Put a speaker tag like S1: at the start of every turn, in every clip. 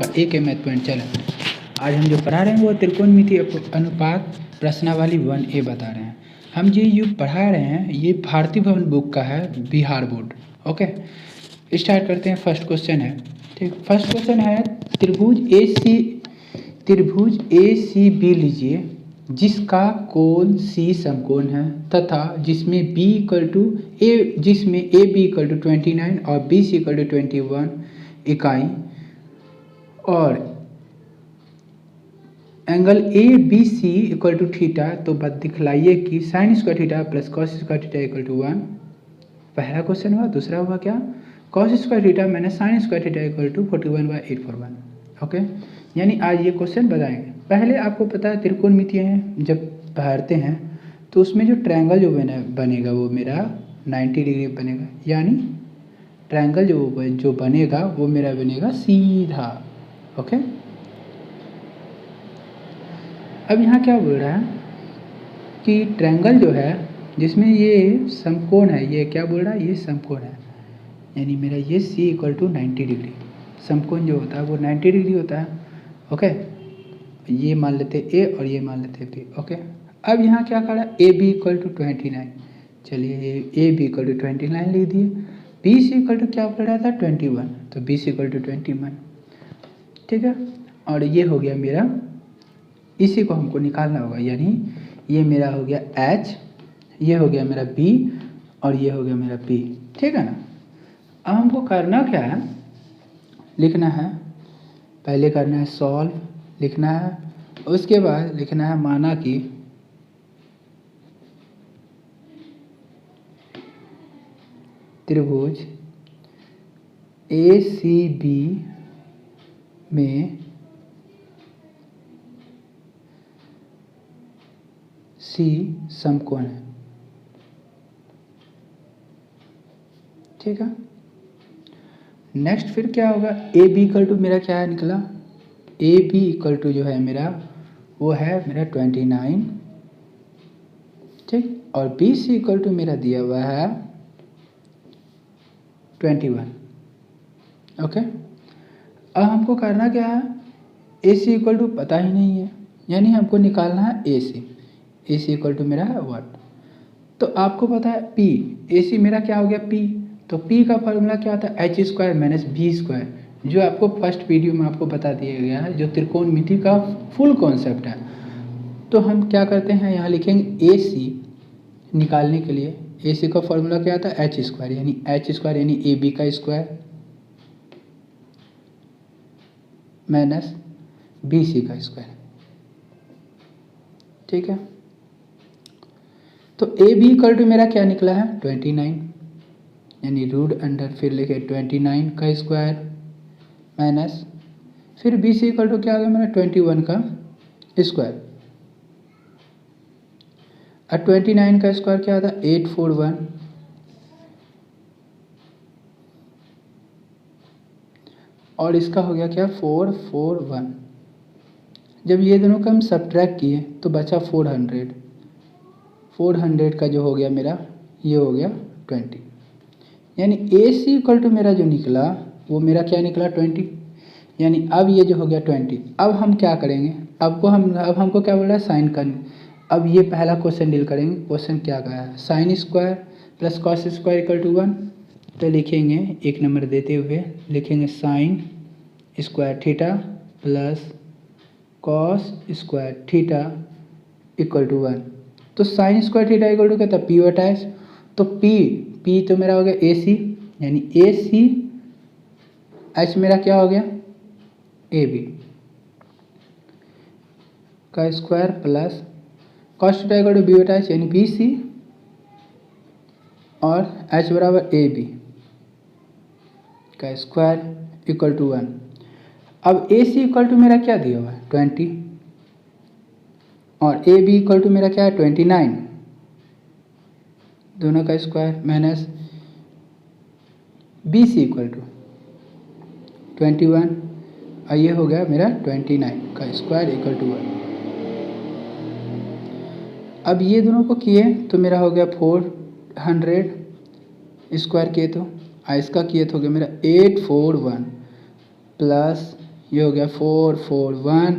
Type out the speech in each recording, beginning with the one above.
S1: आपका एक math point channel. आज हम जो पढ़ा रहे हैं वो त्रिकोणमितीय अनुपात प्रश्नावली 1A बता रहे हैं। हम जो पढ़ा रहे हैं ये भारतीय भवन बुक का है, बिहार बोर्ड। ओके, स्टार्ट करते हैं। फर्स्ट क्वेश्चन है, ठीक। फर्स्ट क्वेश्चन है त्रिभुज ACB लीजिए जिसका कोण C समकोण है तथा जिसमें AB इक्वल टू 29 और BC इक्वल टू 21 इकाई और angle ABC equal to theta. तो बस दिखलाइए कि sine square theta plus cos square theta equal to 1। पहला क्वेश्चन हुआ। दूसरा हुआ क्या, cos square theta minus sine square theta equal to 41/841। Okay, यानी आज ये क्वेश्चन बताएंगे। पहले आपको पता है त्रिकोणमितीय है, जब पढ़ते हैं तो उसमें जो ट्रायंगल जो बनेगा वो मेरा 90 डिग्री बनेगा, यानी ट्रायंगल जो बनेगा वो मेरा बनेगा सीधा। ओके, अब यहाँ क्या बोल रहा है कि ट्रायंगल जो है जिसमें ये समकोण है, ये क्या बोल रहा है, ये समकोण है, यानी मेरा ये C इक्वल टू 90 डिग्री। समकोण जो होता है वो 90 डिग्री होता है। ओके, ये मान लेते A और ये मान लेते B। ओके, अब यहाँ क्या करा, AB इक्वल टू 29। चलिए AB इक्वल टू 29 लिख दिए। BC इक्वल टू क्या बोल रहा था, 21, तो BC इक्वल टू 21, ठीक है। और ये हो गया मेरा, इसी को हमको निकालना होगा, यानी ये मेरा हो गया H, ये हो गया मेरा B और ये हो गया मेरा P, ठीक है ना। अब हमको करना क्या है, लिखना है, पहले करना है सॉल्व, लिखना है, उसके बाद लिखना है माना कि त्रिभुज ACB में C समकोण है, ठीक है। नेक्स्ट फिर क्या होगा, AB इक्वल टू मेरा क्या है निकला, AB इक्वल टू जो है मेरा वो है मेरा 29, ठीक। और BC इक्वल टू मेरा दिया हुआ है 21। ओके, अब हमको करना क्या है, AC इक्वल टू पता ही नहीं है, यानी हमको निकालना है AC इक्वल टू मेरा है 1। तो आपको पता है P, AC मेरा क्या हो गया P, तो P का फॉर्मूला क्या होता है, H square minus B square, जो आपको फर्स्ट वीडियो में आपको बता दिया गया है, जो त्रिकोणमिति का फुल कॉन्सेप्ट है। तो हम क्या करते हैं, यहाँ लिखेंगे AC निकालने के लिए। AC का फॉर्मूला क्या आता है, H स्क्वायर, यानी AB का स्क्वायर माइनस BC का स्क्वायर, ठीक है। तो AB इक्वल टू मेरा क्या निकला है 29, यानी रूट अंडर फिर लिखे 29 का स्क्वायर माइनस फिर BC इक्वल टू क्या आ गया मेरा 21 का स्क्वायर। और 29 का स्क्वायर क्या आता है 841, और इसका हो गया क्या 441। जब ये दोनों का हम सब्ट्रैक्ट किए तो बचा 400 का जो हो गया मेरा ये हो गया 20, यानी AC इक्वल टू मेरा जो निकला वो मेरा क्या निकला 20, यानी अब ये जो हो गया 20। अब हम क्या करेंगे, अब हमको क्या बोल रहा है साइन करने। अब ये पहला क्वेश्चन डील करेंगे। क्वेश्चन क्या कहा है, sine square plus cos square equal to 1। तो लिखेंगे एक नंबर देते हुए लिखेंगे sine square theta plus cos square theta equal to 1। तो sine square theta equal to क्या था P/H। तो P तो मेरा हो गया AC, यानी AC H मेरा क्या हो गया AB का square plus cos theta equal to B/H, यानी BC और H बराबर AB का स्क्वायर इक्वल टू 1। अब AC इक्वल टू मेरा क्या दिया हुआ है 20 और AB इक्वल टू मेरा क्या है 29, दोनों का square minus BC equal to 21 और ये हो गया मेरा 29 का स्क्वायर इक्वल टू 1। अब ये दोनों को किए तो मेरा हो गया 400 स्क्वायर किए तो इसका किए तो हो गया मेरा 841 प्लस ये हो गया 441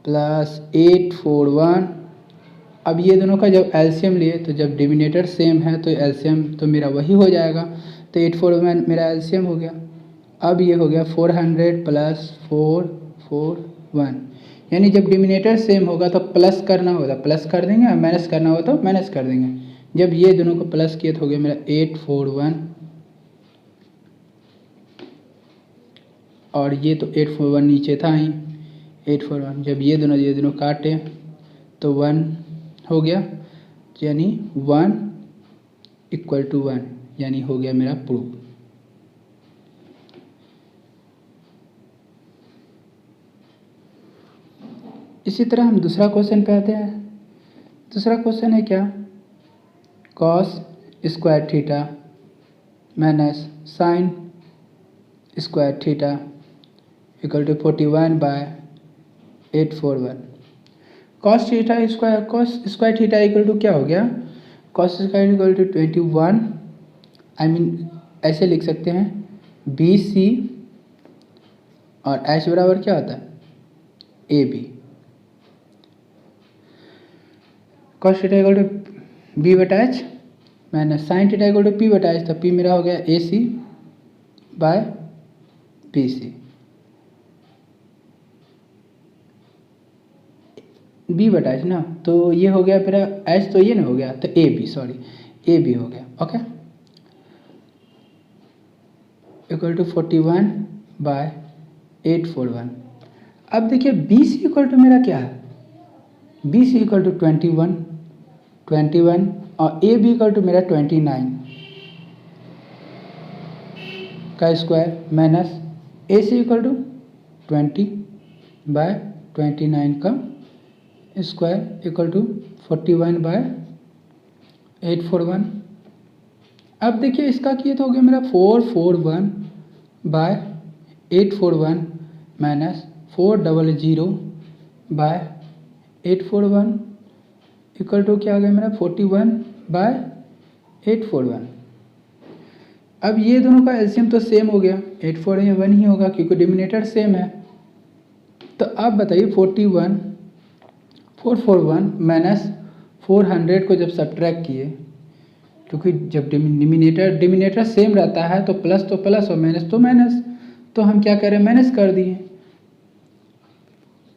S1: प्लस 841। अब ये दोनों का जब एलसीएम लिए तो जब डिनोमिनेटर सेम है तो एलसीएम तो मेरा वही हो जाएगा, तो 841 मेरा एलसीएम हो गया। अब ये हो गया 400 प्लस 441, यानी जब डिनोमिनेटर सेम होगा तो प्लस करना होगा प्लस कर देंगे और माइनस करना होगा तो माइनस कर देंगे। जब ये दोनों को प्लस किए तो हो गया मेरा 841 और ये तो 841 नीचे था ही 841। जब ये दोनों काटे तो 1 हो गया, यानी 1 इक्वल टू 1, यानी हो गया मेरा प्रूफ। इसी तरह हम दूसरा क्वेश्चन पे आते हैं। दूसरा क्वेश्चन है क्या, cos square theta minus sine square theta equal to 41/841। Cos square theta equal to क्या हो गया, कॉस स्क्वायर इक्वल टू 21, ऐसे लिख सकते हैं BC और H बराबर क्या होता है AB। Cos theta equal to B/H minus sine theta equal to P/H, तो P मेरा हो गया AC/BC। B/H ना, तो ये हो गया मेरा H, तो ये ना हो गया तो AB हो गया। Okay, equal to 41/841। अब देखिए BC इक्वल टू मेरा क्या है, BC इक्वल टू 21 और AB इक्वल टू मेरा 29 का square minus AC equal to 20/29 का स्क्वायर इक्वल टू 41/841। अब देखिए इसका किए तो हो गया मेरा 441/841 माइनस 400/841 इक्वल टू क्या हो गया मेरा 41/841। अब ये दोनों का एलसीएम तो सेम हो गया, 841 ही होगा क्योंकि डिनोमिनेटर सेम है। तो अब बताइए 441 माइनस 400 को जब सब्ट्रैक्ट किए, क्योंकि जब डिनोमिनेटर सेम रहता है तो प्लस और माइनस तो माइनस, तो हम क्या करें माइनस कर दिए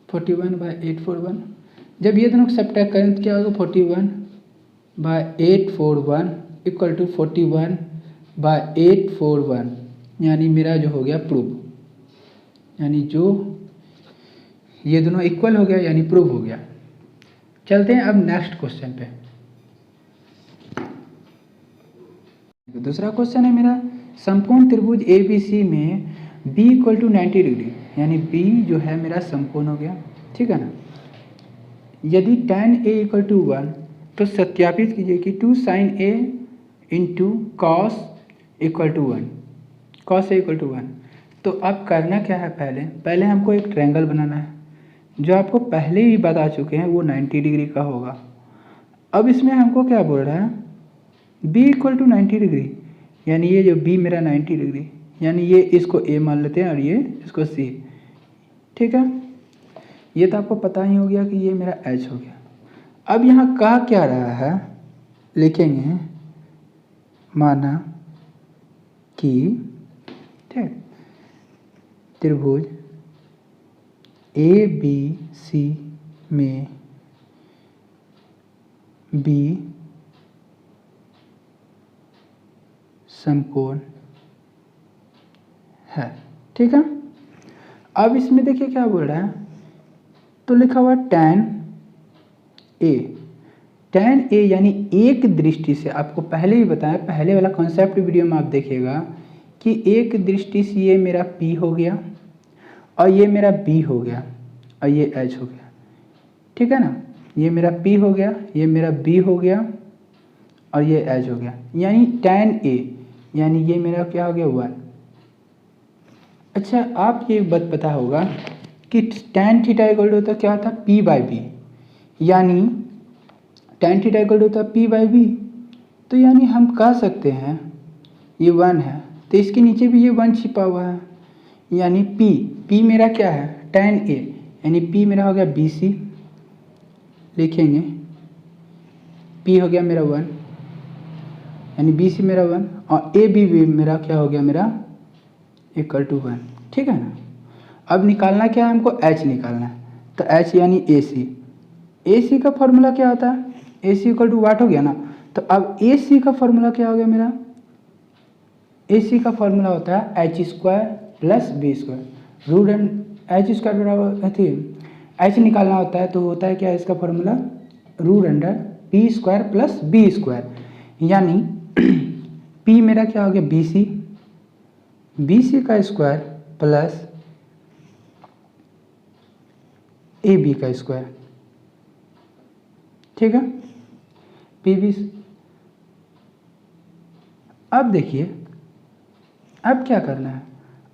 S1: 41/841। जब ये दोनों को सब्ट्रैक्ट करें तो क्या होगा 41/841 इक्वल टू 41/841, यानी मेरा जो हो गया प्रूव, यानी जो ये दोनों इक्वल हो गया यानी प्रूव हो गया। चलते हैं अब नेक्स्ट क्वेश्चन पे। दूसरा क्वेश्चन है मेरा, समकोण त्रिभुज ABC में B इक्वल टू 90 डिग्री, यानी B जो है मेरा समकोण हो गया, ठीक है ना। यदि tan A इक्वल टू 1 तो सत्यापित कीजिए कि 2 sin A into cos equal to 1, cos A equal to 1। तो अब करना क्या है, पहले हमको एक ट्रायंगल बनाना है, जो आपको पहले ही बता चुके हैं वो 90 डिग्री का होगा। अब इसमें हमको क्या बोल रहा है, B इक्वल टू 90 डिग्री, यानी ये जो B मेरा 90 डिग्री, यानी ये इसको A मान लेते हैं और ये इसको C, ठीक है। ये तो आपको पता ही हो गया कि ये मेरा H हो गया। अब यहाँ कहा क्या रहा है, लिखेंगे माना कि ठीक त्रिभुज ABC में B समकोण है, ठीक है। अब इसमें देखिए क्या बोल रहा है, तो लिखा हुआ tan A यानी एक दृष्टि से, आपको पहले ही बताया, पहले वाला कॉन्सेप्ट वीडियो में आप देखिएगा कि एक दृष्टि से ये मेरा P हो गया और ये मेरा B हो गया और ये H हो गया, ठीक है ना। ये मेरा P हो गया, ये मेरा B हो गया और ये H हो गया, यानी tan A यानी ये मेरा क्या हो गया 1। अच्छा, आप ये बात पता होगा कि tan थीटा इक्वल टू होता क्या था P/B, यानी tan थीटा इक्वल टू होता P/B। तो यानी हम कह सकते हैं ये 1 है तो इसके नीचे भी ये 1 छिपा हुआ है, यानी पी मेरा क्या है tan A, यानी पी मेरा हो गया BC, लिखेंगे पी हो गया मेरा 1, यानी BC मेरा 1 और AB भी मेरा क्या हो गया मेरा इक्वल टू 1। ठीक है ना। अब निकालना क्या है हमको, H निकालना है, तो H यानी AC का फॉर्मूला क्या होता है, AC इक्वल टू वाट हो गया ना। तो अब AC का फॉर्मूला क्या हो गया मेरा, AC का फॉर्मूला होता है H² plus B², root and H² बराबर थी H निकालना होता है तो होता है क्या इसका formula, root under P² plus B², यानी P मेरा क्या हो गया BC का स्क्वायर प्लस AB का स्क्वायर। ठीक है, PB। अब देखिए अब क्या करना है,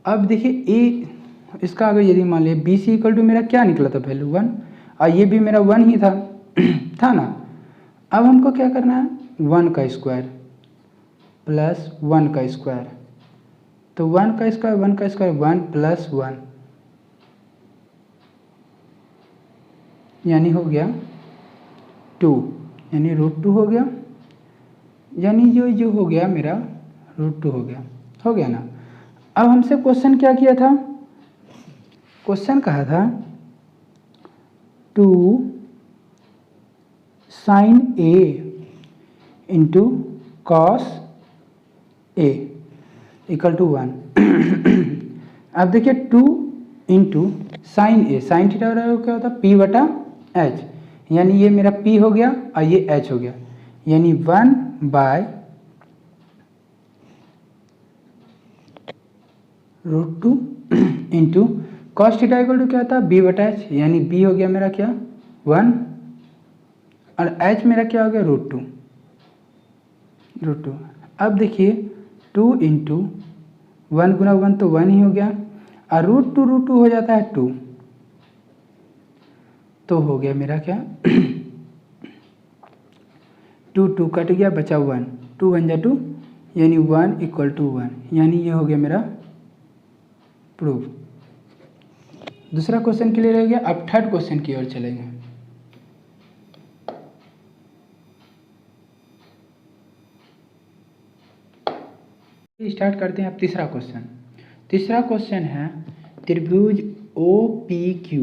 S1: अब देखिए ए इसका अगर यदि मान लिया BC इक्वल टू मेरा क्या निकला था वैल्यू 1 और ये भी मेरा 1 ही था था ना। अब हमको क्या करना है 1 का स्क्वायर प्लस 1 का स्क्वायर, तो 1 का स्क्वायर 1 प्लस 1 यानी हो गया 2, यानी √2 हो गया, यानी जो हो गया मेरा √2 हो गया ना। अब हमसे क्वेश्चन क्या किया था, क्वेश्चन कहा था 2 sin A into cos A equal to 1। अब देखिए 2 into sine A, sine theta क्या होता है P/H, यानी ये मेरा P हो गया और ये H हो गया, यानी 1/√2 into cos theta equal to क्या होता है B/H, यानी B हो गया मेरा क्या 1 और H मेरा क्या हो गया √2। अब देखिए 2 इंटू 1 गुना 1 तो 1 ही हो गया और √2 हो जाता है 2, तो हो गया मेरा क्या 2 कट गया बचा 1, 2 1 जा 2, यानी 1 इक्वल टू 1, यानी ये हो गया मेरा प्रूफ। दूसरा क्वेश्चन क्लियर हो गया। अब थर्ड क्वेश्चन की ओर चलेंगे। स्टार्ट करते हैं अब तीसरा क्वेश्चन। तीसरा क्वेश्चन है त्रिभुज OPQ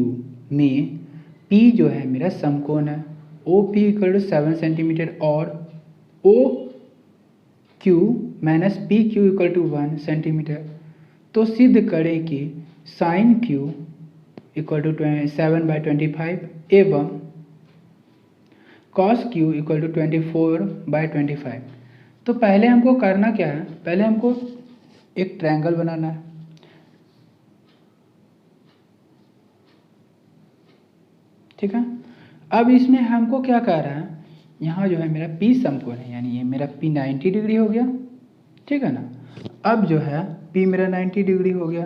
S1: में P जो है मेरा समकोण है, OP इक्वल टू 7 सेंटीमीटर और OQ minus PQ equal to 1 centimetre. तो सिद्ध करें कि साइन Q इक्वल टू 7/25 एवं कॉस Q इक्वल टू 24/25। तो पहले हमको करना क्या है, पहले हमको एक ट्रायंगल बनाना है। ठीक है, अब इसमें हमको क्या कह रहा है, यहाँ जो है मेरा P समकोण है, यानी ये मेरा P 90 डिग्री हो गया। ठीक है ना। अब जो है P मेरा 90 डिग्री हो गया।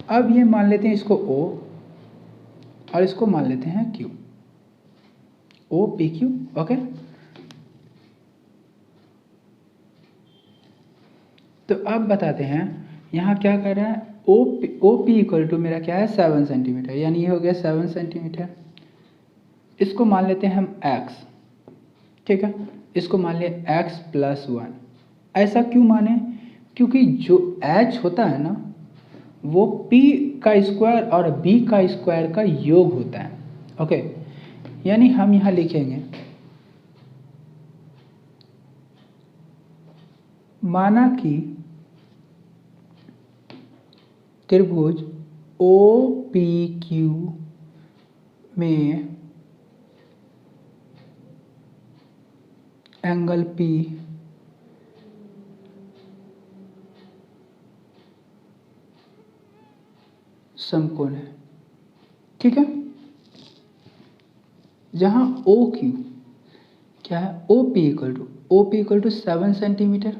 S1: अब ये मान लेते हैं इसको O और इसको मान लेते हैं Q, OPQ। ओके, तो अब बताते हैं यहाँ क्या कर रहा है, OP इक्वल टू मेरा क्या है 7 सेंटीमीटर, यानी ये हो गया 7 सेंटीमीटर। इसको मान लेते हैं हम x। ठीक है, इसको मान लिया x प्लस 1। ऐसा क्यों माने, क्योंकि जो h होता है ना वो p का स्क्वायर और b का स्क्वायर का योग होता है। ओके, यानी हम यहाँ लिखेंगे माना कि त्रिभुज OPQ में एंगल P समकोण है। ठीक है, जहां OQ क्या है, OP इक्वल टू 7 सेंटीमीटर।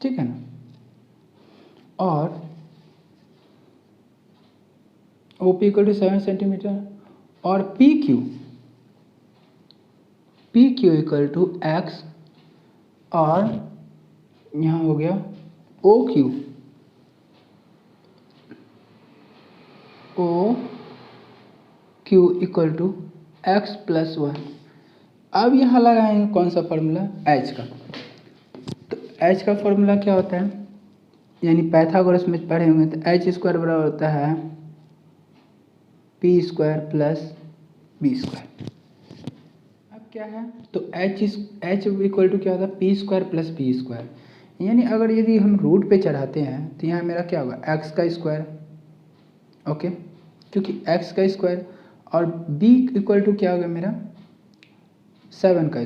S1: ठीक है ना, और OP इक्वल टू 7 सेंटीमीटर और PQ इक्वल टू x और यहाँ हो गया OQ O Q equal to x plus one. अब यहाँ लगाएंगे कौन सा फॉर्मूला, एच का। तो एच का फॉर्मूला क्या होता है, यानी पाइथागोरस में पढ़े होंगे, तो एच स्क्वायर बराबर होता है P square plus B square. अब क्या है, तो एच इक्वल टू क्या होता है, P square plus B square. यानी अगर यदि हम रूट पे चढ़ाते हैं तो यहाँ मेरा क्या होगा, एक्स का स्क्वायर, ओके, क्योंकि एक्स का स्क्वायर, और बी इक्वल टू क्या होगा मेरा 7 का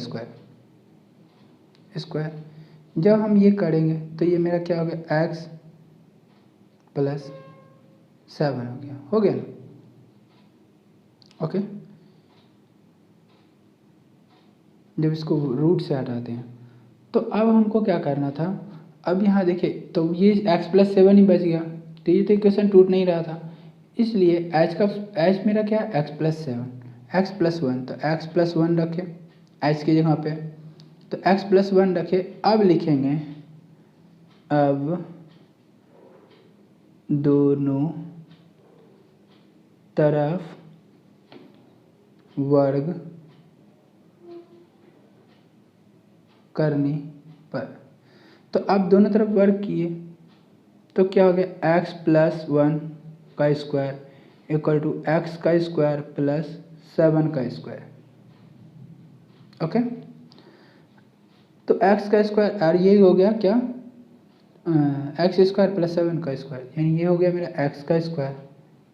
S1: स्क्वायर। जब हम ये करेंगे तो ये मेरा क्या हो गया, एक्स प्लस 7 हो गया ना, ओके। जब इसको रूट से हटाते हैं तो अब हमको क्या करना था, अब यहाँ देखिए तो ये x प्लस 7 ही बच गया, तो ये तो इक्वेशन टूट नहीं रहा था, इसलिए एच मेरा क्या है, x प्लस 7 x प्लस 1, तो x प्लस 1 रखे h की जगह पे, तो x प्लस 1 रखे। अब लिखेंगे, अब दोनों तरफ वर्ग करने पर, तो अब दोनों तरफ वर्ग किए तो क्या हो गया, x प्लस 1 का स्क्वायर इक्वल टू एक्स का स्क्वायर प्लस 7 का स्क्वायर, ओके। तो x का स्क्वायर और ये हो गया क्या, एक्स स्क्वायर प्लस 7 का स्क्वायर, यानी ये हो गया मेरा x का स्क्वायर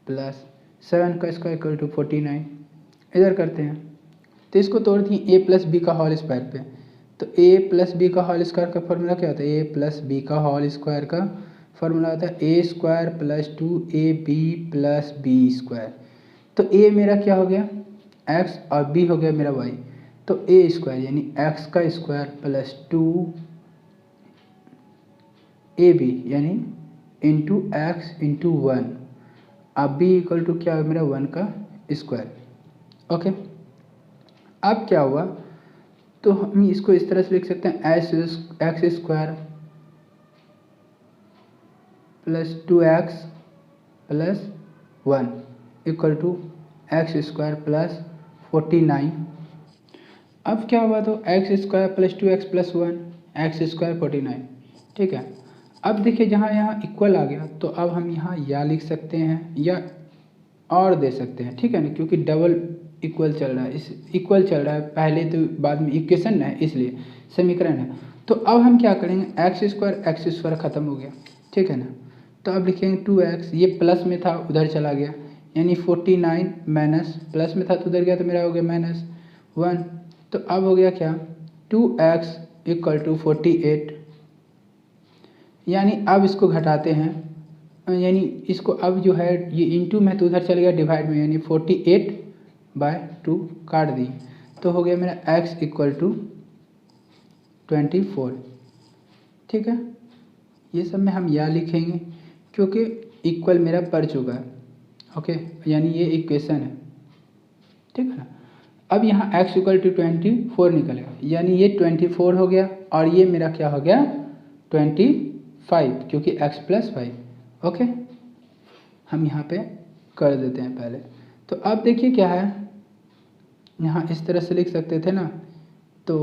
S1: प्लस 7 का स्क्वायर इक्वल टू 49। इधर करते हैं तो इसको तोड़ दिए a प्लस बी का होल स्क्वायर पे, तो a प्लस बी का होल स्क्वायर का फॉर्मूला क्या होता है, a प्लस बी का होल स्क्वायर का फॉर्मूला होता है A square plus 2ab plus B square. तो a मेरा क्या हो गया, x, और b हो गया मेरा y, तो a स्क्वायर यानी x का स्क्वायर प्लस 2ab यानी इंटू एक्स इंटू 1, अब b इक्वल टू क्या है मेरा 1 का स्क्वायर, ओके। अब क्या हुआ, तो हम इसको इस तरह से लिख सकते हैं, x square plus 2x plus 1 equal to x square plus 49। अब क्या हुआ, तो x square plus 2x plus 1 x square 49, ठीक है। अब देखिए जहाँ यहाँ इक्वल आ गया तो अब हम यहाँ या लिख सकते हैं या और दे सकते हैं, ठीक है ना, क्योंकि डबल इक्वल चल रहा है, इस इक्वल चल रहा है पहले तो बाद में इक्वेशन है, इसलिए समीकरण है। तो अब हम क्या करेंगे, एक्स स्क्वायर ख़त्म हो गया, ठीक है ना, तो अब लिखेंगे 2x, ये प्लस में था उधर चला गया, यानी 49 माइनस प्लस में था तो उधर गया तो मेरा हो गया -1। तो अब हो गया क्या, 2x इक्वल टू 48, यानी अब इसको घटाते हैं, यानी इसको अब जो है ये इंटू में तो उधर चल गया डिवाइड में, यानी 48/2 काट दी, तो हो गया मेरा x इक्वल टू 24, ठीक है। ये सब में हम या लिखेंगे क्योंकि इक्वल मेरा पड़ चुका है, ओके, यानी ये इक्वेशन है, ठीक है ना। अब यहाँ x इक्वल टू 24 निकलेगा, यानी ये 24 हो गया और ये मेरा क्या हो गया 25, क्योंकि x प्लस 5, ओके। हम यहाँ पे कर देते हैं पहले, तो अब देखिए क्या है, यहाँ इस तरह से लिख सकते थे ना, तो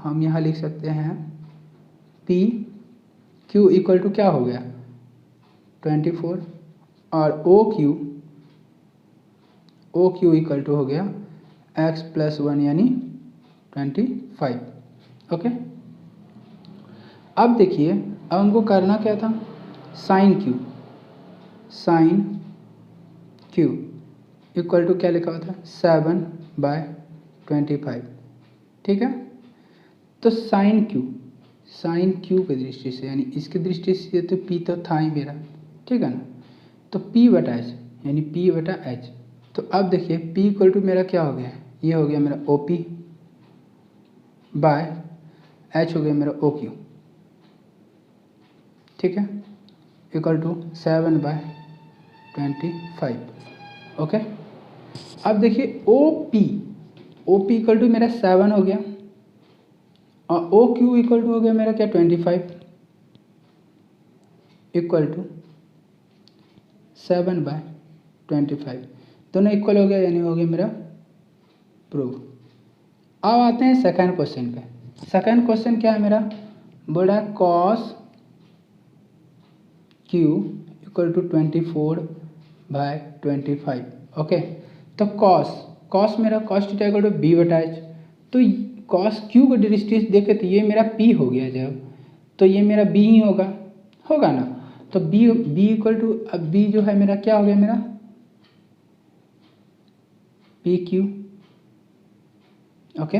S1: हम यहाँ लिख सकते हैं p q इक्वल टू क्या हो गया 24 और ओ क्यू इक्वल टू हो गया x प्लस 1 यानी 25, ओके। अब देखिए अब हमको करना क्या था, साइन क्यू इक्वल टू क्या लिखा हुआ था 7/25, ठीक है। तो साइन क्यू की दृष्टि से, यानी इसकी दृष्टि से तो p तो था ही मेरा, ठीक है ना, तो p/h यानी p/h। तो अब देखिए p इक्वल टू मेरा क्या हो गया, ये हो गया मेरा OP बाय h हो गया मेरा OQ, ठीक है, इक्वल टू 7/25, ओके। अब देखिए OP इक्वल टू मेरा 7 हो गया और OQ इक्वल टू हो गया मेरा क्या 25 इक्वल टू 7/25, 25 दोनों इक्वल हो गया, यानी हो गया मेरा प्रूव। अब आते हैं सेकंड क्वेश्चन पे। सेकंड क्वेश्चन क्या है मेरा, बोल रहा है cos Q equal to 24/25। Okay, तो कॉस मेरा cos theta equal to B बटा एच, तो कॉस क्यू को डिस्टेंस देखे तो ये मेरा पी हो गया जब, तो ये मेरा बी ही होगा ना। तो बी इक्वल टू, अब बी जो है मेरा क्या हो गया, मेरा पी क्यू। ओके,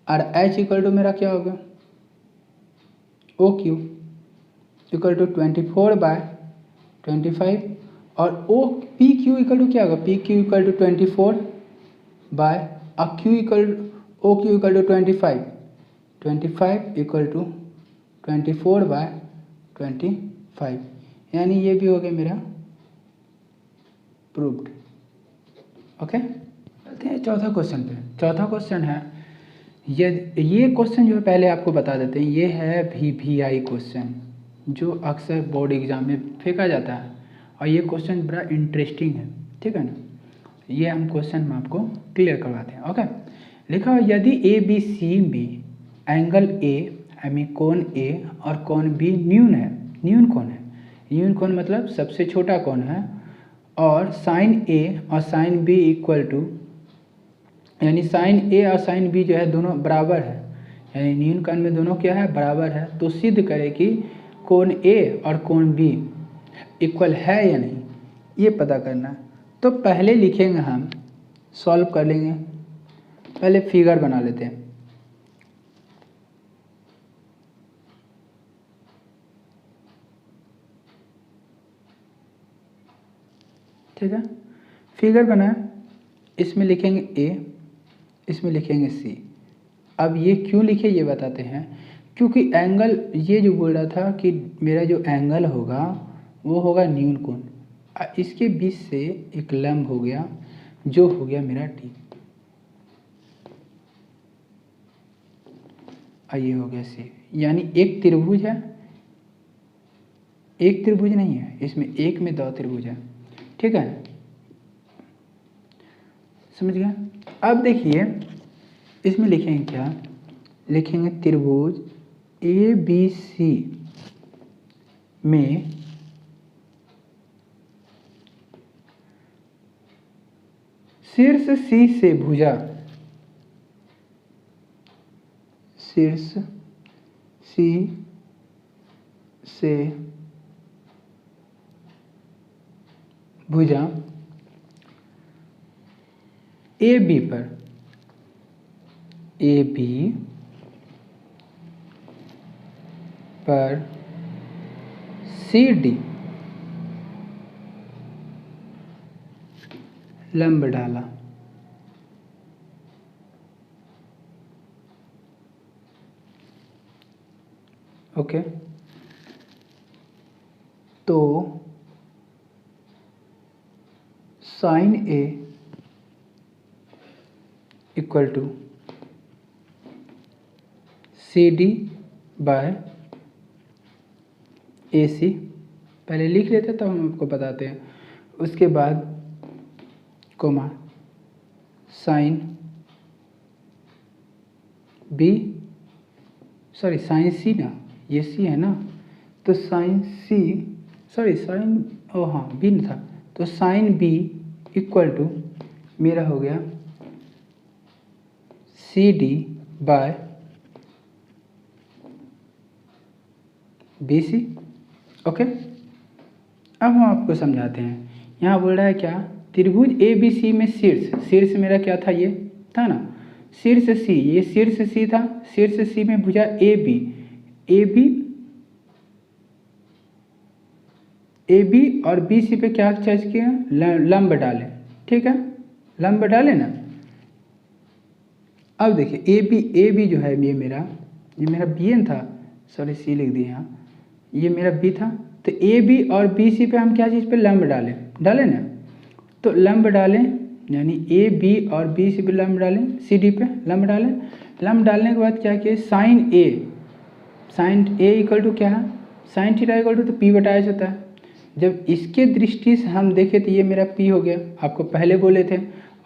S1: और एच इक्वल टू मेरा क्या हो गया, ओ क्यू इक्वल टू 24/25, और O P Q equal to क्या होगा, P Q equal to 24 by Q equal O Q equal to 25 equal to 24/25, यानी ये भी हो गया मेरा प्रूव्ड। ओके, चलते हैं चौथा क्वेश्चन पे। चौथा क्वेश्चन है, ये क्वेश्चन जो है पहले आपको बता देते हैं, ये है VVI क्वेश्चन जो अक्सर बोर्ड एग्जाम में फेंका जाता है, और ये क्वेश्चन बड़ा इंटरेस्टिंग है, ठीक है ना। ये हम क्वेश्चन में आपको क्लियर करवाते हैं। ओके, लिखा हो यदि ABC में एंगल A यानी कोण A और कोण B न्यून है, न्यून कोण है, न्यून कोण मतलब सबसे छोटा कोण है, और साइन A और साइन B इक्वल टू, यानी साइन A और साइन B जो है दोनों बराबर है, यानी न्यून कोण में दोनों क्या है, बराबर है, तो सिद्ध करें कि कोण A और कोण B इक्वल है या नहीं, ये पता करना है। तो पहले लिखेंगे, हम सॉल्व कर लेंगे, पहले फिगर बना लेते हैं। ठीक है, फिगर बनाए, इसमें लिखेंगे A, इसमें लिखेंगे C। अब ये क्यों लिखे ये बताते हैं, क्योंकि एंगल, ये जो बोल रहा था कि मेरा जो एंगल होगा वो होगा न्यून कोण, इसके बीच से एक लंब हो गया जो हो गया मेरा D, ये हो गया C, यानी एक त्रिभुज है, एक त्रिभुज नहीं है, इसमें एक में दो त्रिभुज है, ठीक है, समझ गया। अब देखिए इसमें लिखेंगे क्या, लिखेंगे त्रिभुज ABC में शीर्ष C से भुजा, शीर्ष C से भुजा AB पर, AB पर CD लंब डाला। ओके, तो sine A equal to CD by AC, पहले लिख लेते तब हम आपको बताते हैं। उसके बाद coma sign B, sorry sine C ना, ये C है ना, तो साइन C, सॉरी साइन, ओ हाँ B न था, तो साइन B इक्वल टू मेरा हो गया CD बाय BC। ओके, अब हम आपको समझाते हैं। यहाँ बोल रहा है क्या, त्रिभुज ABC में शीर्ष मेरा क्या था, ये था ना शीर्ष C, ये शीर्ष C था, शीर्ष C में भुजा AB और BC पे क्या चर्च किया, लंब डाले, ठीक है, लंब डाले ना। अब देखिए AB जो है ये मेरा BN था, सॉरी C लिख दिया यहाँ, ये मेरा B था, तो AB और BC पे हम क्या चीज़ पे लंब डाले ना, तो लंब डालें, यानी AB और BC पे लंब डालें, CD पे लंब डालें, लंब डालने के बाद क्या किया, साइन A इक्वल टू क्या है, साइन थीटा इक्वल टू तो P बटा एच होता है, जब इसके दृष्टि से हम देखें तो ये मेरा P हो गया, आपको पहले बोले थे,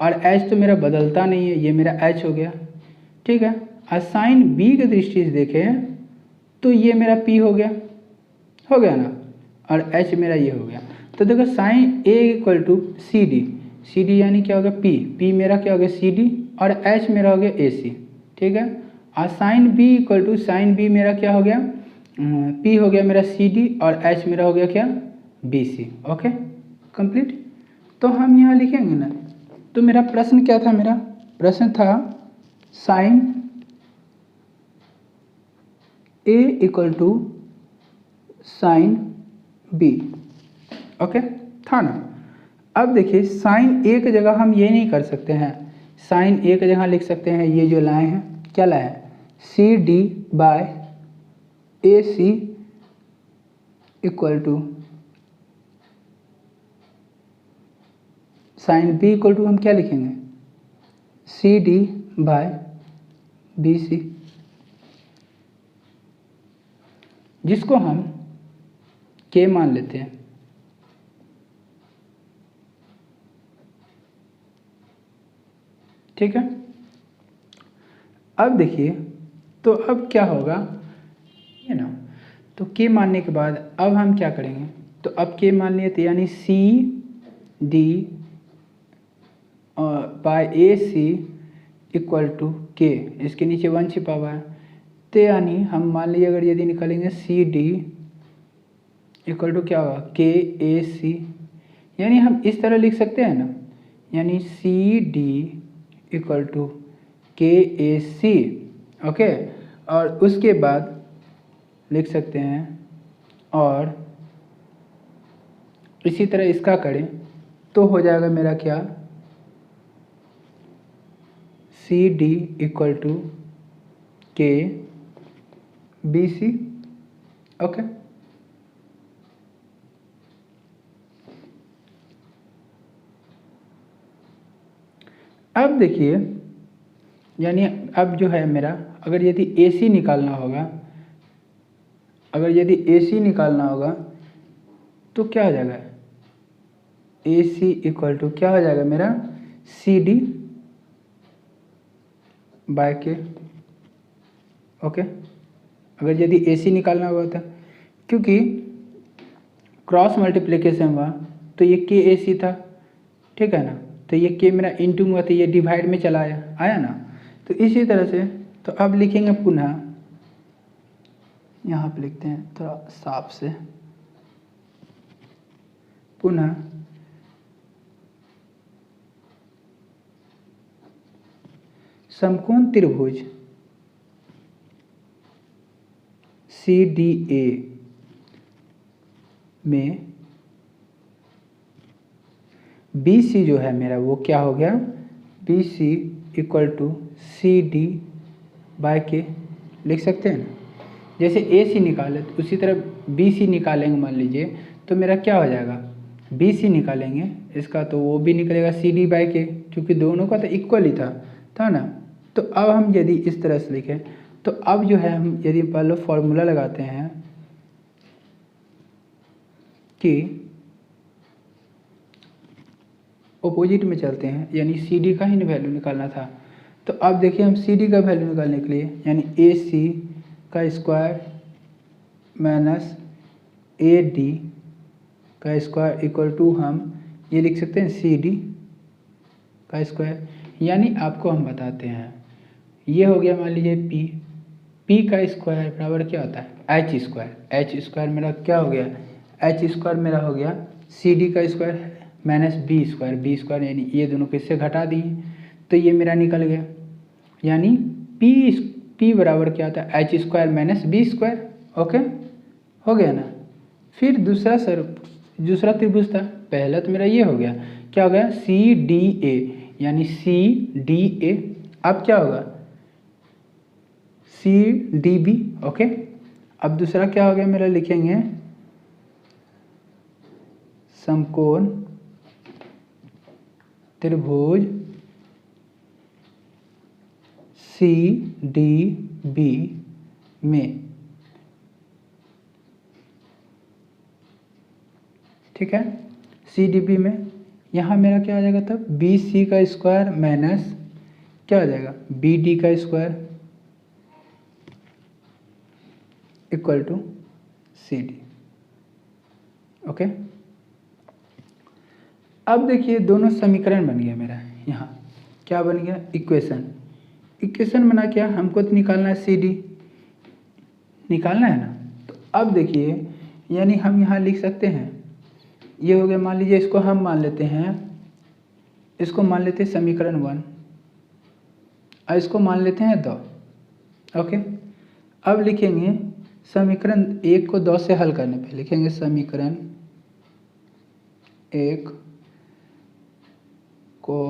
S1: और H तो मेरा बदलता नहीं है, ये मेरा H हो गया, ठीक है। और साइन B के दृष्टि से देखें तो ये मेरा P हो गया ना, और H मेरा ये हो गया। तो देखो sine A equal to C D यानी क्या हो गया P मेरा क्या हो गया CD, और H मेरा हो गया AC, ठीक है। और sine B equal to sine B मेरा क्या हो गया P हो गया मेरा CD, और H मेरा हो गया क्या BC। Okay complete. तो हम यहाँ लिखेंगे ना, तो मेरा प्रश्न क्या था, मेरा प्रश्न था sine A equal to sine B, okay था ना। अब देखिए साइन A की जगह हम ये नहीं कर सकते हैं, साइन A की जगह लिख सकते हैं ये जो लाए हैं, क्या लाए हैं CD by AC equal to sine B equal to हम क्या लिखेंगे CD बाय BC, जिसको हम K मान लेते हैं, ठीक है। अब देखिए तो अब क्या होगा ये ना, तो K मानने के बाद अब हम क्या करेंगे, तो अब K मान लिए तो यानी CD by AC equal to K, इसके नीचे 1 छिपा हुआ है, तो यानी हम मान लीजिए अगर यदि निकालेंगे CD इक्वल टू क्या होगा KAC, यानी हम इस तरह लिख सकते हैं ना, यानी CD equal to KAC, okay. और उसके बाद लिख सकते हैं, और इसी तरह इसका करें तो हो जाएगा मेरा क्या CD equal to KBC, okay. अब देखिए यानी अब जो है मेरा अगर यदि AC निकालना होगा, अगर यदि AC निकालना होगा तो क्या हो जाएगा AC इक्वल टू क्या हो जाएगा मेरा CD बाय K, ओके। अगर यदि AC निकालना होगा था, क्योंकि क्रॉस मल्टीप्लिकेशन हुआ तो ये KAC था, ठीक है ना, तो ये K मेरा इंटू हुआ तो ये डिवाइड में चला आया ना। तो इसी तरह से तो अब लिखेंगे पुनः, यहाँ पे लिखते हैं थोड़ा साफ से, पुनः समकोण त्रिभुज CDA में BC जो है मेरा वो क्या हो गया BC equal to CD by K लिख सकते हैं ना। जैसे AC निकाले तो उसी तरह BC निकालेंगे, मान लीजिए तो मेरा क्या हो जाएगा BC निकालेंगे इसका तो वो भी निकलेगा CD बाय K, क्योंकि दोनों का तो इक्वल ही था ना। तो अब हम यदि इस तरह से लिखें तो अब जो है हम यदि पहले फॉर्मूला लगाते हैं कि ऑपोजिट में चलते हैं, यानी CD का ही वैल्यू निकालना था। तो अब देखिए हम CD का वैल्यू निकालने के लिए यानी AC का स्क्वायर माइनस AD का स्क्वायर इक्वल टू हम ये लिख सकते हैं CD का स्क्वायर। यानी आपको हम बताते हैं ये हो गया मान लीजिए P का स्क्वायर बराबर क्या होता है H स्क्वायर मेरा क्या हो गया H स्क्वायर मेरा हो गया CD का स्क्वायर माइनस B स्क्वायर, यानी ये दोनों किससे घटा दिए तो ये मेरा निकल गया, यानी P बराबर क्या होता है H square minus B square, okay हो गया ना। फिर दूसरा त्रिभुज था, पहला तो मेरा ये हो गया, क्या हो गया CDA, यानी CDA अब क्या होगा CDB, ओके। अब दूसरा क्या हो गया मेरा, लिखेंगे समकोण त्रिभुज CDB में ठीक है, सी डी बी में यहाँ मेरा क्या आ जाएगा तब बी सी का स्क्वायर माइनस क्या हो जाएगा बी डी का square equal to C D. Okay, अब देखिए दोनों समीकरण बन गया मेरा, यहाँ क्या बन गया इक्वेशन। इक्वेशन बना क्या, हमको तो निकालना है सी डी, निकालना है ना। तो अब देखिए यानी हम यहाँ लिख सकते हैं, ये हो गया, मान लीजिए इसको हम मान लेते हैं, इसको मान लेते हैं समीकरण 1 और इसको मान लेते हैं 2। ओके, अब लिखेंगे समीकरण 1 को 2 से हल करने पे लिखेंगे समीकरण 1 को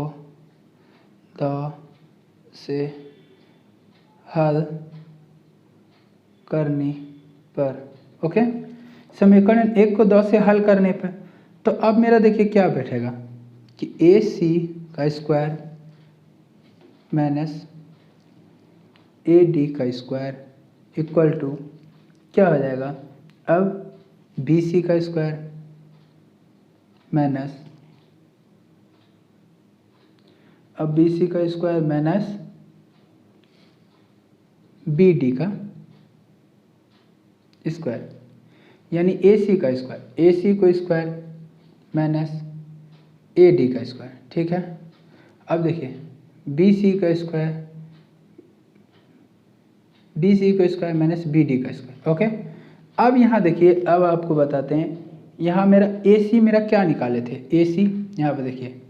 S1: 2 से हल करने पर। ओके, समीकरण 1 को 2 से हल करने पर तो अब मेरा देखिए क्या बैठेगा कि ए सी का स्क्वायर माइनस ए डी का स्क्वायर इक्वल टू क्या हो जाएगा अब बी सी का स्क्वायर माइनस अब बी सी का स्क्वायर माइनस बी डी का स्क्वायर, यानी ए सी का स्क्वायर, ए सी को स्क्वायर माइनस ए डी का स्क्वायर। ठीक है, अब देखिए बी सी का स्क्वायर, बी सी का स्क्वायर माइनस बी डी का स्क्वायर। ओके, अब यहाँ देखिए, अब आपको बताते हैं, यहाँ मेरा ए सी मेरा क्या निकाले थे, ए सी यहाँ पर देखिए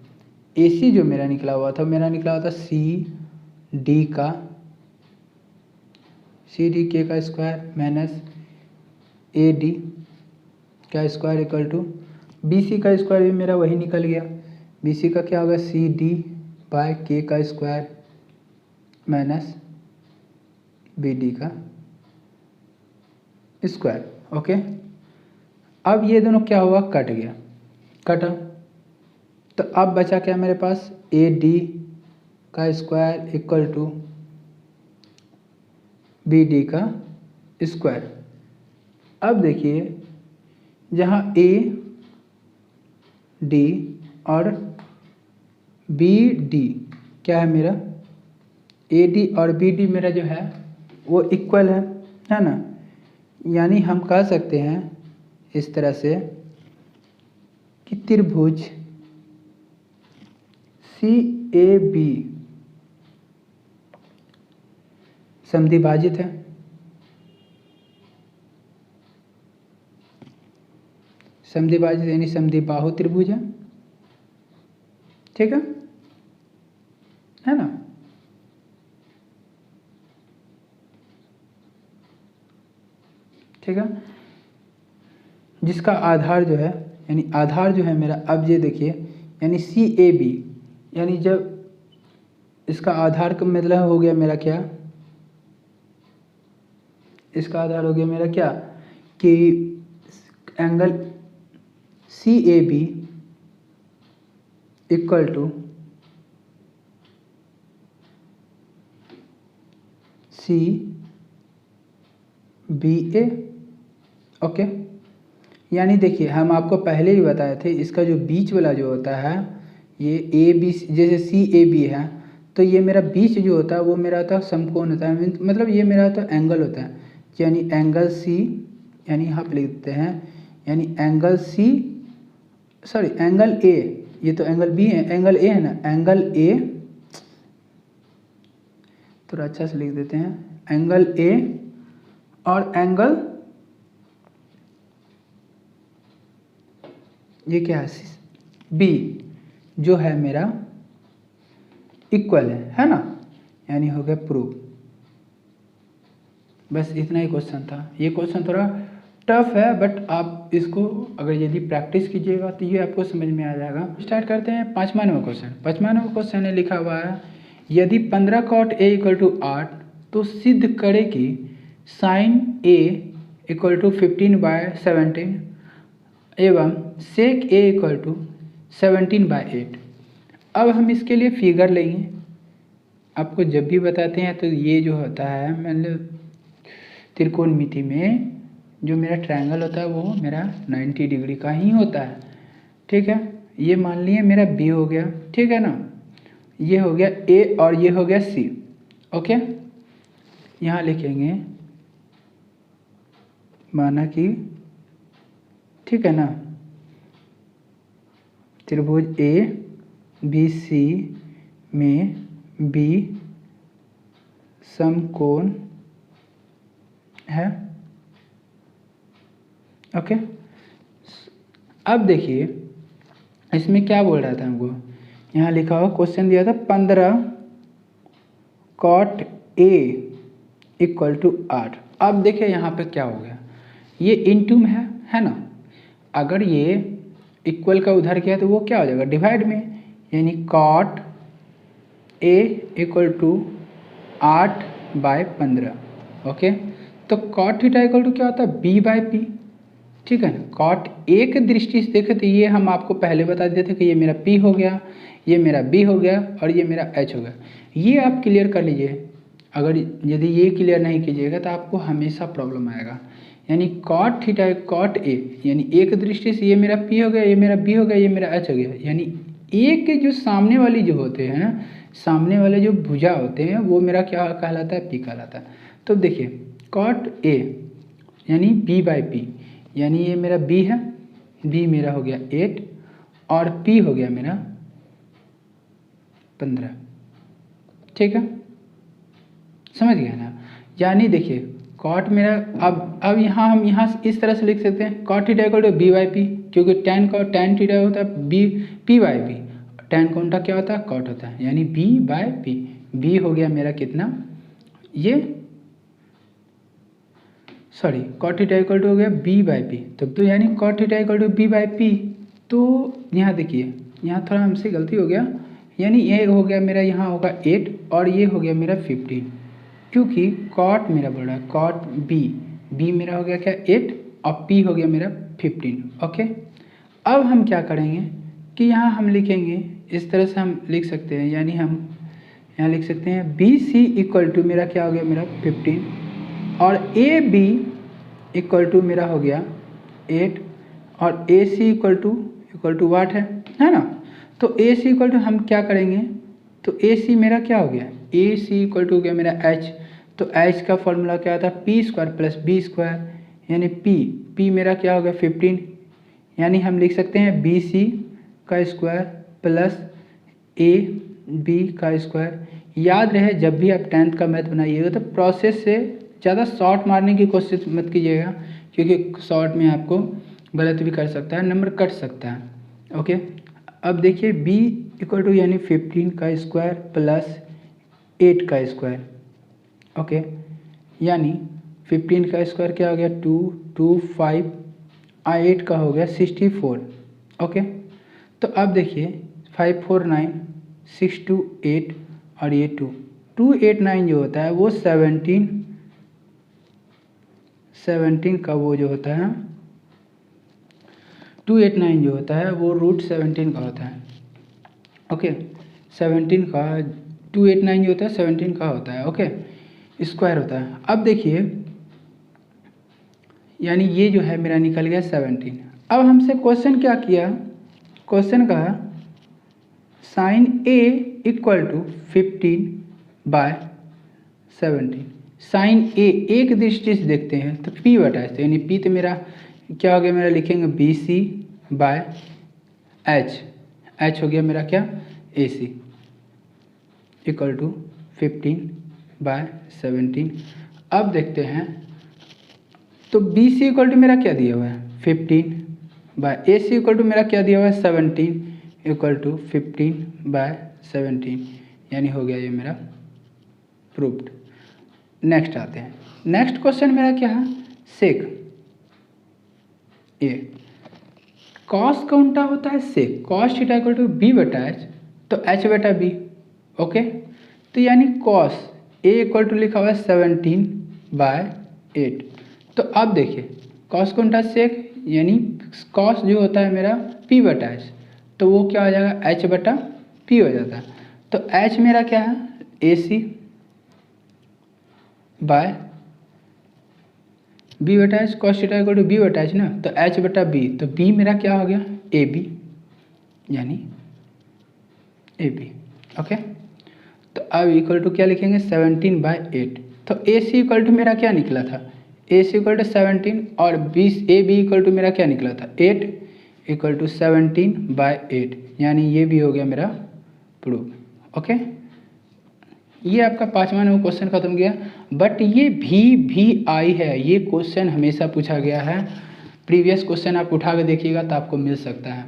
S1: ए सी जो मेरा निकला हुआ था, मेरा निकला हुआ था सी डी का, सी डी के का स्क्वायर माइनस ए डी का square equal to B C का स्क्वायर भी मेरा वही निकल गया, बी सी का क्या होगा सी डी बाय के का स्क्वायर माइनस बी डी का स्क्वायर। ओके, अब ये दोनों क्या हुआ कट गया, कटा, तो अब बचा क्या मेरे पास ए डी का square equal to B D का स्क्वायर। अब देखिए जहाँ ए डी और बी डी क्या है मेरा, ए डी और बी डी मेरा जो है वो इक्वल है ना, यानी हम कह सकते हैं इस तरह से कि त्रिभुज सी ए बी समद्विभाजित है, समद्विभाजित यानी समद्विबाहु त्रिभुज है। ठीक है ना, ठीक है, जिसका आधार जो है, यानी आधार जो है मेरा, अब ये देखिए यानी सी ए बी, यानी जब इसका आधार का मतलब हो गया मेरा क्या, इसका आधार हो गया मेरा क्या कि angle C A B equal to C B A. Okay, यानी देखिए हम आपको पहले ही बताए थे, इसका जो बीच वाला जो होता है ये ए बी, जैसे सी ए बी है तो ये मेरा बीच जो होता है वो मेरा होता है समकोण होता है, मतलब ये मेरा होता है एंगल होता है, यानी एंगल सी, यानी यहाँ पे लिख देते हैं, यानी angle C, sorry angle A, ये तो एंगल बी है, एंगल ए है ना, एंगल ए, थोड़ा अच्छा से लिख देते हैं, एंगल ए और एंगल ये क्या है बी जो है मेरा इक्वल है ना, यानी हो गया प्रूफ। बस इतना ही क्वेश्चन था, ये क्वेश्चन थोड़ा टफ है बट आप इसको अगर यदि प्रैक्टिस कीजिएगा तो ये आपको समझ में आ जाएगा। स्टार्ट करते हैं 5वां नंबर क्वेश्चन। 5वां नंबर क्वेश्चन में लिखा हुआ है, यदि 15 cot A इक्वल टू 8 तो सिद्ध करें कि साइन A इक्वल टू 15/17 एवं सेक A इक्वल टू 17/8। अब हम इसके लिए फिगर लेंगे, आपको जब भी बताते हैं तो ये जो होता है मतलब त्रिकोणमिति में जो मेरा ट्रायंगल होता है वो मेरा 90 डिग्री का ही होता है। ठीक है, ये मान लिए मेरा बी हो गया, ठीक है ना, ये हो गया ए और ये हो गया सी। ओके, यहाँ लिखेंगे माना कि, ठीक है ना, त्रिभुज ए बी सी में बी समकोण है। ओके, अब देखिए इसमें क्या बोल रहा था हमको, यहाँ लिखा हुआ क्वेश्चन दिया था 15 cot A इक्वल टू 8। अब देखिए यहाँ पे क्या हो गया, ये इनटू में है ना, अगर ये इक्वल का उधर किया तो वो क्या हो जाएगा, डिवाइड में, यानी cot A equal to 8/15। Okay, तो cot थीटा इक्वल टू क्या होता है, B/P। ठीक है ना, cot A की दृष्टि से देखें तो ये हम आपको पहले बता देते थे कि ये मेरा P हो गया, ये मेरा B हो गया और ये मेरा H हो गया। ये आप क्लियर कर लीजिए, अगर यदि ये क्लियर नहीं कीजिएगा तो आपको हमेशा प्रॉब्लम आएगा। यानी cot थीटा cot A, यानी A की दृष्टि से ये मेरा P हो गया, ये मेरा B हो गया, ये मेरा H हो गया। यानी A के जो सामने वाली जो होते हैं, सामने वाले जो भुजा होते हैं वो मेरा क्या कहलाता है, P कहलाता है। तो देखिए cot A यानी B/P, यानी ये मेरा B है, B मेरा हो गया 8 और P हो गया मेरा 15। ठीक है, समझ गया ना। यानी देखिए cot मेरा, अब यहाँ हम यहाँ इस तरह से लिख सकते हैं cot theta equal to B/P, क्योंकि tan थीटा होता है P/P, tan कौन सा क्या होता है, cot होता है, यानी B/P। B हो गया मेरा कितना, ये sorry cot theta equal to हो गया B/P, तो यानी cot theta equal to B/P। तो यहाँ देखिए यहाँ थोड़ा हमसे गलती हो गया, यानी ये हो गया मेरा, यहाँ होगा 8 और ये हो गया मेरा 15, क्योंकि cot मेरा बढ़ रहा है, cot B मेरा हो गया क्या 8 और P हो गया मेरा 15। ओके, अब हम क्या करेंगे कि यहाँ हम लिखेंगे इस तरह से, हम लिख सकते हैं, यानी हम यहाँ लिख सकते हैं BC इक्वल टू मेरा क्या हो गया, मेरा 15 और AB इक्वल टू मेरा हो गया 8 और AC इक्वल टू वाट है ना। तो AC इक्वल टू हम क्या करेंगे, तो AC मेरा क्या हो गया, AC इक्वल टू हो गया मेरा H। तो H का फॉर्मूला क्या होता है, P² प्लस B², यानी P मेरा क्या हो गया 15, यानी हम लिख सकते हैं BC का स्क्वायर प्लस AB का स्क्वायर। याद रहे जब भी आप 10th का मैथ बनाइएगा तो प्रोसेस से ज़्यादा शॉर्ट मारने की कोशिश मत कीजिएगा, क्योंकि शॉर्ट में आपको गलत भी कर सकता है, नंबर कट सकता है। ओके, अब देखिए B इक्वल टू यानी 15 का स्क्वायर प्लस 8 का स्क्वायर। ओके, यानी 15 का स्क्वायर क्या हो गया 2 5 8 का हो गया 64। ओके, तो अब देखिए 5 4 9 6 2 8 और ये 2 8 9 जो होता है वो 17 का वो जो होता है 2 8 9 जो होता है वो √17 का होता है। ओके, 17 का 2 8 9 जो होता है 17 का होता है। ओके, स्क्वायर होता है। अब देखिए यानी ये जो है मेरा निकल गया 17। अब हमसे क्वेश्चन क्या किया, क्वेश्चन का sin A equal to 15/17। sin A एक दृष्टि से देखते हैं तो P/H, यानी P तो मेरा क्या हो गया, मेरा लिखेंगे BC/H, H हो गया मेरा क्या AC इक्वल टू 15/17। अब देखते हैं तो BC इक्वल टू मेरा क्या दिया हुआ है 15/AC इक्वल टू मेरा क्या दिया हुआ है 17 इक्वल टू 15/17, यानी हो गया ये मेरा प्रूव्ड। नेक्स्ट आते हैं, नेक्स्ट क्वेश्चन मेरा क्या है, सेक ए कॉस कौन सा होता है, sec cos theta equal to B/H, तो H/B। ओके, तो यानी कॉस A इक्वल टू लिखा हुआ है 17/8। तो अब देखिए कॉस कौन सा सेक, यानी कॉस जो होता है मेरा P/H, तो वो क्या हो जाएगा H/P हो जाता है। तो H मेरा क्या है AC/B बी बटा H cos theta equal to B बटा एच ना, तो एच बटा बी, तो बी मेरा क्या हो गया ए बी, यानी ए बी। ओके, तो अब इक्वल टू क्या लिखेंगे 17/8। तो ए सी इक्वल टू मेरा क्या निकला था, ए सी इक्वल टू 17 और B A B equal to मेरा क्या निकला था 8 इक्वल टू 17/8, यानी ये भी हो गया मेरा प्रूफ। ओके, ये आपका 5वां नंबर क्वेश्चन खत्म गया। बट ये भी आई है, ये क्वेश्चन हमेशा पूछा गया है, प्रीवियस क्वेश्चन आप उठा के देखिएगा तो आपको मिल सकता है।